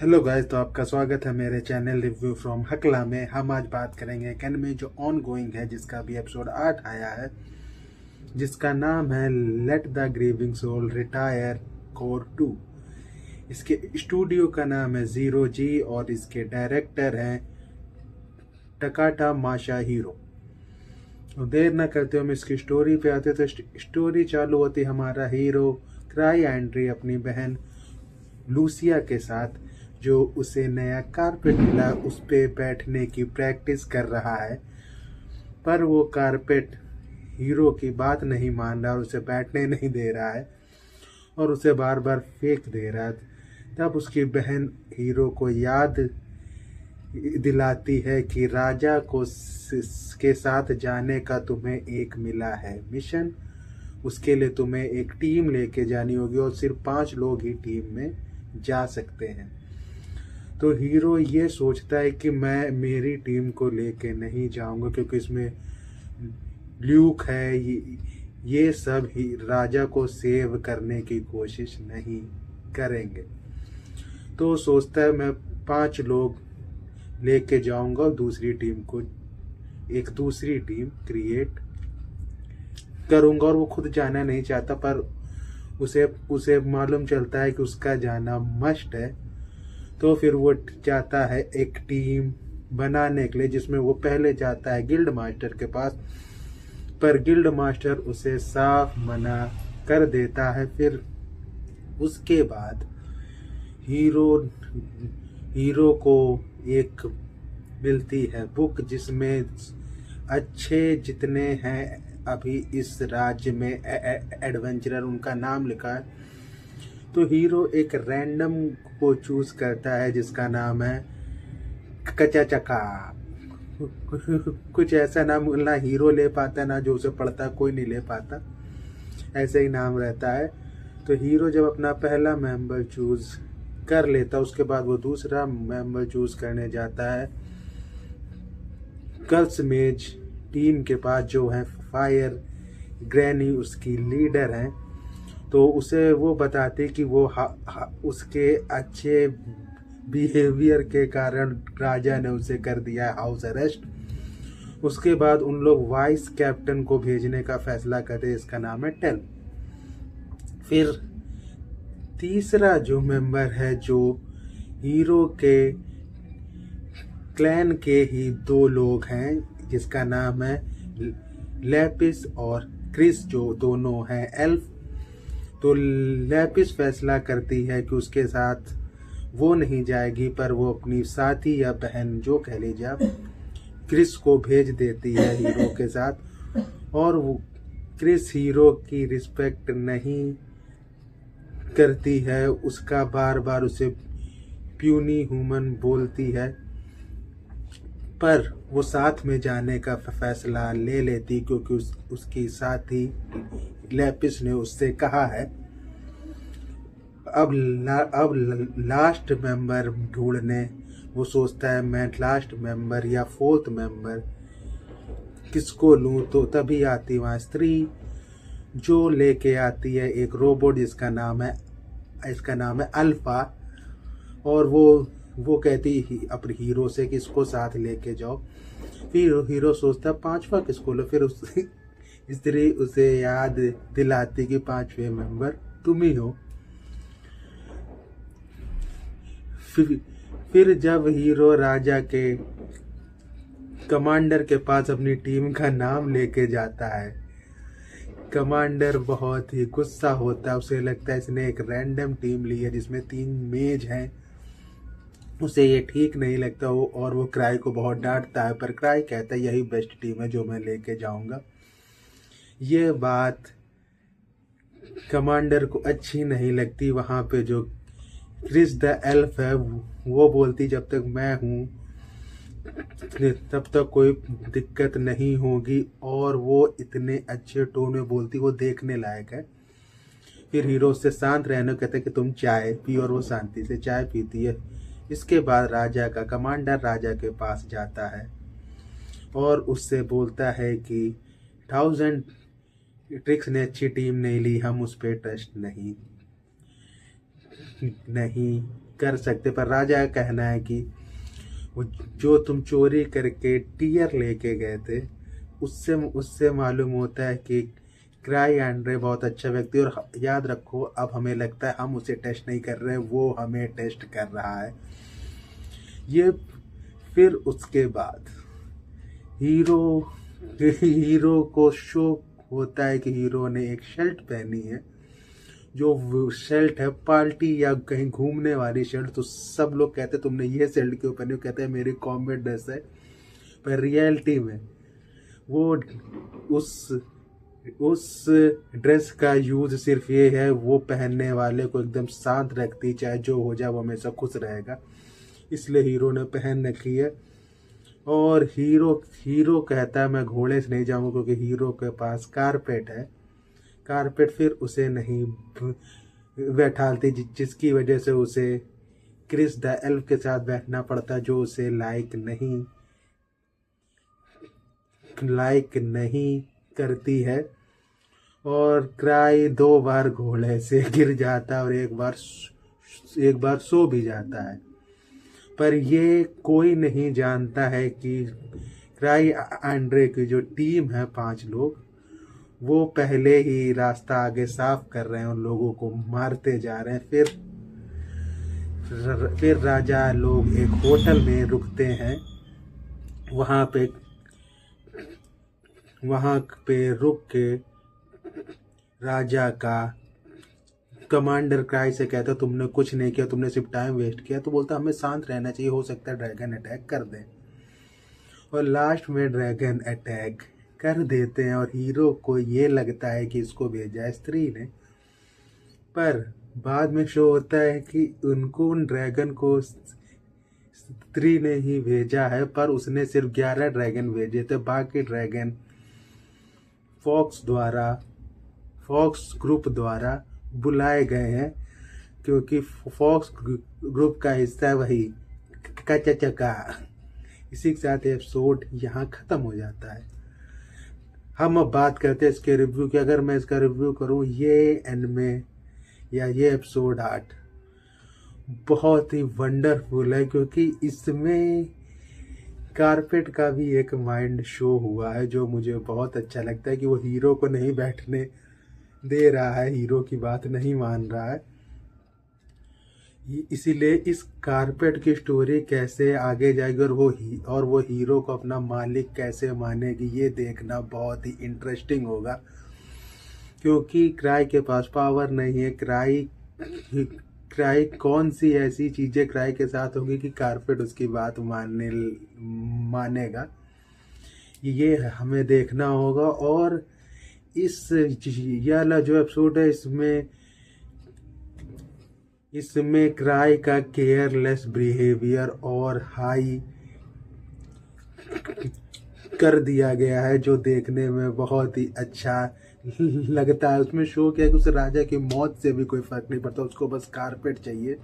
Hello guys, तो आपका स्वागत है मेरे चैनल रिव्यू फ्रॉम हकला में। हम आज बात करेंगे एक एनिमे जो ऑन गोइंग है, जिसका अभी एपिसोड 8 आया है, जिसका नाम है let the grieving soul retire cour 2। इसके स्टूडियो का नाम है जीरो जी और इसके डायरेक्टर हैं टकाटा माशा हीरो। तो देर न करते हम इसकी स्टोरी पे आते। तो स्टोरी चालू होती हमारा हीरो क्राई एंड्री अपनी बहन लूसिया के साथ, जो उसे नया कारपेट मिला उस पे बैठने की प्रैक्टिस कर रहा है। पर वो कारपेट हीरो की बात नहीं मान रहा और उसे बैठने नहीं दे रहा है और उसे बार बार फेंक दे रहा है। तब उसकी बहन हीरो को याद दिलाती है कि राजा को के साथ जाने का तुम्हें एक मिला है मिशन। उसके लिए तुम्हें एक टीम लेके जानी होगी और सिर्फ 5 लोग ही टीम में जा सकते हैं। तो हीरो ये सोचता है कि मैं मेरी टीम को लेके नहीं जाऊंगा, क्योंकि इसमें ल्यूक है, ये सब ही राजा को सेव करने की कोशिश नहीं करेंगे। तो सोचता है मैं 5 लोग लेके जाऊंगा और दूसरी टीम को एक दूसरी टीम क्रिएट करूंगा। और वो खुद जाना नहीं चाहता, पर उसे मालूम चलता है कि उसका जाना मस्ट है। तो फिर वो जाता है एक टीम बनाने के लिए, जिसमें वो पहले जाता है गिल्ड मास्टर के पास, पर गिल्ड मास्टर उसे साफ मना कर देता है। फिर उसके बाद हीरो को एक मिलती है बुक, जिसमें अच्छे जितने हैं अभी इस राज्य में एडवेंचरर, उनका नाम लिखा है। तो हीरो एक रैंडम को चूज करता है जिसका नाम है कचा चका। कुछ ऐसा नाम ना हीरो ले पाता, ना जो उसे पढ़ता कोई नहीं ले पाता, ऐसे ही नाम रहता है। तो हीरो जब अपना पहला मेंबर चूज कर लेता, उसके बाद वो दूसरा मेंबर चूज करने जाता है कर्स मेज टीम के पास, जो है फायर ग्रैनी उसकी लीडर हैं। तो उसे वो बताते कि वो उसके अच्छे बिहेवियर के कारण राजा ने उसे कर दिया है हाउस अरेस्ट। उसके बाद उन लोग वाइस कैप्टन को भेजने का फैसला करते, इसका नाम है टेल। फिर तीसरा जो मेंबर है, जो हीरो के क्लैन के ही 2 लोग हैं, जिसका नाम है लैपिस और क्रिस, जो दोनों हैं एल्फ। तो लैपिस फैसला करती है कि उसके साथ वो नहीं जाएगी, पर वो अपनी साथी या बहन जो कह लीजिए आप, क्रिस को भेज देती है हीरो के साथ। और वो क्रिस हीरो की रिस्पेक्ट नहीं करती है, उसका बार बार उसे प्यूनी ह्यूमन बोलती है। पर वो साथ में जाने का फैसला ले लेती, क्योंकि उसकी साथी लैपिस ने उससे कहा है। अब लास्ट मेंबर ढूंढने वो सोचता है, मैं लास्ट मेंबर या 4th मेंबर किसको लूं। तो तभी आती वहाँ स्त्री, जो लेके आती है एक रोबोट जिसका नाम है अल्फा। और वो कहती अपने हीरो से कि इसको साथ लेके जाओ। फिर हीरो सोचता है 5वां किसको लो। फिर स्त्री उसे याद दिलाती कि 5वें मेंबर तुम ही हो। फिर जब हीरो राजा के कमांडर के पास अपनी टीम का नाम लेके जाता है, कमांडर बहुत ही गुस्सा होता है। उसे लगता है इसने एक रैंडम टीम ली है जिसमें 3 मेज हैं, उसे ये ठीक नहीं लगता हो। और वो क्राई को बहुत डांटता है, पर क्राई कहता है यही बेस्ट टीम है जो मैं लेके जाऊंगा। ये बात कमांडर को अच्छी नहीं लगती। वहां पे जो क्रिस द एल्फ है, वो बोलती जब तक मैं हूँ तब तक कोई दिक्कत नहीं होगी। और वो इतने अच्छे टोन में बोलती, वो देखने लायक है। फिर हीरो उससे शांत रहने को कहता है कि तुम चाय पी, और वो शांति से चाय पीती है। इसके बाद कमांडर राजा के पास जाता है और उससे बोलता है कि 1000 ट्रिक्स ने अच्छी टीम नहीं ली, हम उस पर ट्रस्ट नहीं कर सकते, पर राजा का कहना है कि वो जो तुम चोरी करके टीयर लेके गए थे उससे उससे मालूम होता है कि क्राई एंड्रे बहुत अच्छा व्यक्ति, और याद रखो अब हमें लगता है हम उसे टेस्ट नहीं कर रहे हैं, वो हमें टेस्ट कर रहा है। ये फिर उसके बाद हीरो हीरो को शौक होता है कि हीरो ने एक शर्ट पहनी है, जो शर्ट है पार्टी या कहीं घूमने वाली शर्ट। तो सब लोग कहते हैं तुमने ये शर्ट क्यों पहनी, कहते हैं मेरी कॉम्बैट ड्रेस है। पर रियलिटी में वो उस ड्रेस का यूज सिर्फ ये है, वो पहनने वाले को एकदम शांत रखती, चाहे जो हो जाए वो हमेशा खुश रहेगा, इसलिए हीरो ने पहन रखी है। और हीरो कहता है मैं घोड़े से नहीं जाऊंगा, क्योंकि हीरो के पास कारपेट है। कारपेट फिर उसे नहीं बैठाती, जिसकी वजह से उसे क्रिस द एल्फ के साथ बैठना पड़ता, जो उसे लाइक नहीं करती है। और क्राई 2 बार घोड़े से गिर जाता है और एक बार सो भी जाता है। पर ये कोई नहीं जानता है कि क्राई एंड्रे की जो टीम है 5 लोग, वो पहले ही रास्ता आगे साफ कर रहे हैं और लोगों को मारते जा रहे हैं। फिर राजा लोग एक होटल में रुकते हैं। वहाँ पे रुक के राजा का कमांडर क्राई से कहता तुमने कुछ नहीं किया, तुमने सिर्फ टाइम वेस्ट किया। तो बोलता हमें शांत रहना चाहिए, हो सकता है ड्रैगन अटैक कर दे। और लास्ट में ड्रैगन अटैक कर देते हैं और हीरो को ये लगता है कि इसको भेजा है स्त्री ने, पर बाद में शो होता है कि उन ड्रैगन को स्त्री ने ही भेजा है, पर उसने सिर्फ 11 ड्रैगन भेजे थे। बाकी ड्रैगन फॉक्स ग्रुप द्वारा बुलाए गए हैं, क्योंकि फॉक्स ग्रुप का हिस्सा है वही कचका। इसी के साथ एपिसोड यहाँ ख़त्म हो जाता है। हम अब बात करते हैं इसके रिव्यू की। अगर मैं इसका रिव्यू करूँ, ये एनिमे या ये एपिसोड 8 बहुत ही वंडरफुल है, क्योंकि इसमें कारपेट का भी एक माइंड शो हुआ है, जो मुझे बहुत अच्छा लगता है कि वो हीरो को नहीं बैठने दे रहा है, हीरो की बात नहीं मान रहा है। इसीलिए इस कारपेट की स्टोरी कैसे आगे जाएगी और वो हीरो को अपना मालिक कैसे मानेगी, ये देखना बहुत ही इंटरेस्टिंग होगा। क्योंकि क्राई के पास पावर नहीं है। क्राई कौन सी ऐसी चीज़ें क्राई के साथ होगी कि कारपेट उसकी बात मानेगा, ये हमें देखना होगा। और ये वाला जो एपिसोड है, इसमें क्राई का केयरलेस बिहेवियर और हाई कर दिया गया है, जो देखने में बहुत ही अच्छा लगता है। उसमें शो किया कि उस राजा की मौत से भी कोई फर्क नहीं पड़ता, उसको बस कारपेट चाहिए।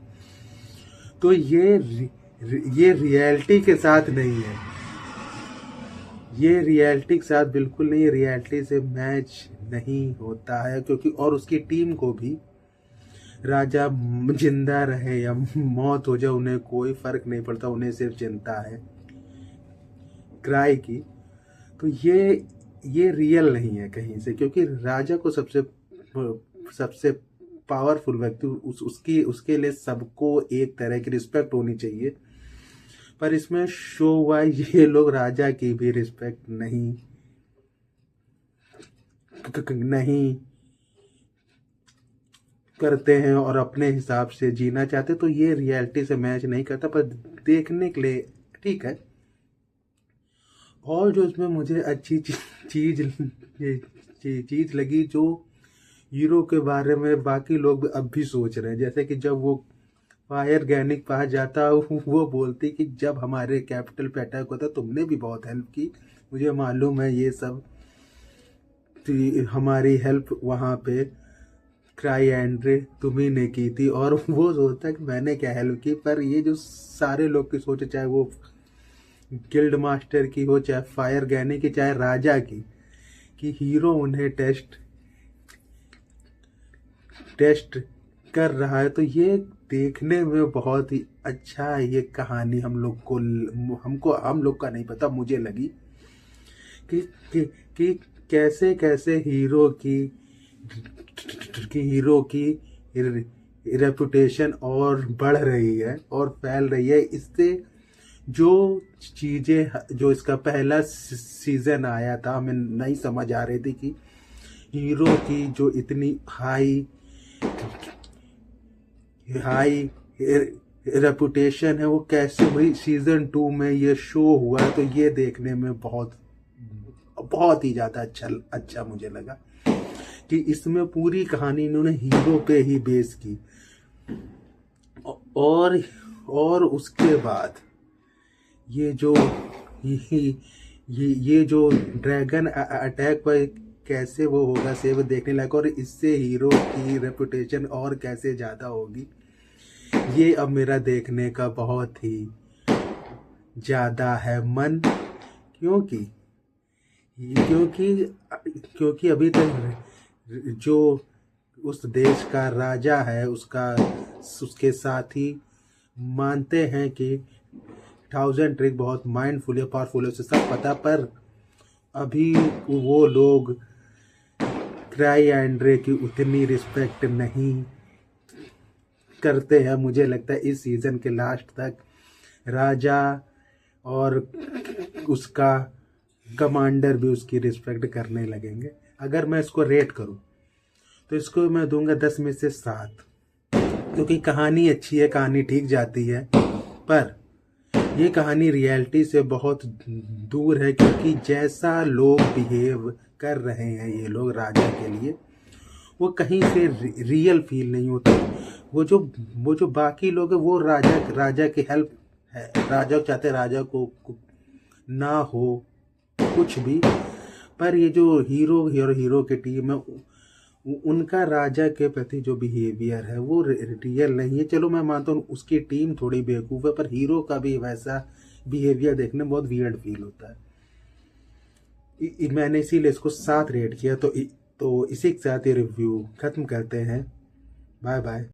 तो ये रियलिटी के साथ नहीं है, ये रियलिटी के साथ बिल्कुल नहीं, रियलिटी से मैच नहीं होता है। क्योंकि और उसकी टीम को भी राजा जिंदा रहे या मौत हो जाए उन्हें कोई फर्क नहीं पड़ता, उन्हें सिर्फ चिंता है क्राई की। तो ये रियल नहीं है कहीं से, क्योंकि राजा को सबसे पावरफुल व्यक्ति उसके लिए सबको एक तरह की रिस्पेक्ट होनी चाहिए। पर इसमें शो हुआ ये लोग राजा की भी रिस्पेक्ट नहीं करते हैं और अपने हिसाब से जीना चाहते, तो ये रियलिटी से मैच नहीं करता, पर देखने के लिए ठीक है। और जो इसमें मुझे अच्छी चीज लगी, जो हीरो के बारे में बाकी लोग अब भी सोच रहे हैं, जैसे कि जब वो फायर गैनिक पास जाता, वो बोलती कि जब हमारे कैपिटल पे अटैक होता तुमने भी बहुत हेल्प की, मुझे मालूम है ये सब, हमारी हेल्प वहाँ पे क्राई एंड्रे तुम्ही ने की थी। और वो सोचता है कि मैंने क्या हेल्प की, पर ये जो सारे लोग की सोच, चाहे वो गिल्ड मास्टर की हो, चाहे फायर गैनिक की, चाहे राजा की, कि हीरो उन्हें टेस्ट कर रहा है। तो ये देखने में बहुत ही अच्छा है ये कहानी। हम लोग का नहीं पता, मुझे लगी कि कि, कि कैसे कैसे हीरो की रेपुटेशन और बढ़ रही है और फैल रही है। इससे जो चीज़ें, जो इसका पहला सीजन आया था, हमें नहीं समझ आ रही थी कि हीरो की जो इतनी हाई रेपुटेशन है वो कैसे हुई। सीजन 2 में ये शो हुआ तो ये देखने में बहुत ही ज़्यादा अच्छा मुझे लगा कि इसमें पूरी कहानी इन्होंने हीरो पे ही बेस की। और उसके बाद ये जो ड्रैगन अटैक पर कैसे वो होगा सेव देखने लायक, और इससे हीरो की रेपुटेशन और कैसे ज़्यादा होगी, ये अब मेरा देखने का बहुत ही ज़्यादा है मन। क्योंकि अभी तक जो उस देश का राजा है उसके साथी मानते हैं कि 1000 ट्रिक बहुत माइंडफुल है, पावरफुल है, उसे सब पता, पर अभी वो लोग क्राइएंड्रे की उतनी रिस्पेक्ट नहीं करते हैं। मुझे लगता है इस सीजन के लास्ट तक राजा और उसका कमांडर भी उसकी रिस्पेक्ट करने लगेंगे। अगर मैं इसको रेट करूं तो इसको मैं दूंगा 10 में से 7, क्योंकि कहानी अच्छी है, कहानी ठीक जाती है, पर ये कहानी रियलिटी से बहुत दूर है। क्योंकि जैसा लोग बिहेव कर रहे हैं ये लोग राजा के लिए, वो कहीं से रियल फील नहीं होता। वो जो बाकी लोग हैं वो राजा की हेल्प है, राजा चाहते राजा को ना हो कुछ भी, पर ये जो हीरो की टीम है उनका राजा के प्रति जो बिहेवियर है वो रियल नहीं है। चलो मैं मानता हूँ उसकी टीम थोड़ी बेवकूफ़ है, पर हीरो का भी वैसा बिहेवियर देखने में बहुत वियर्ड फील होता है। मैंने इसीलिए इसको 7 रेट किया। तो इसी के साथ ये रिव्यू ख़त्म करते हैं। Bye bye.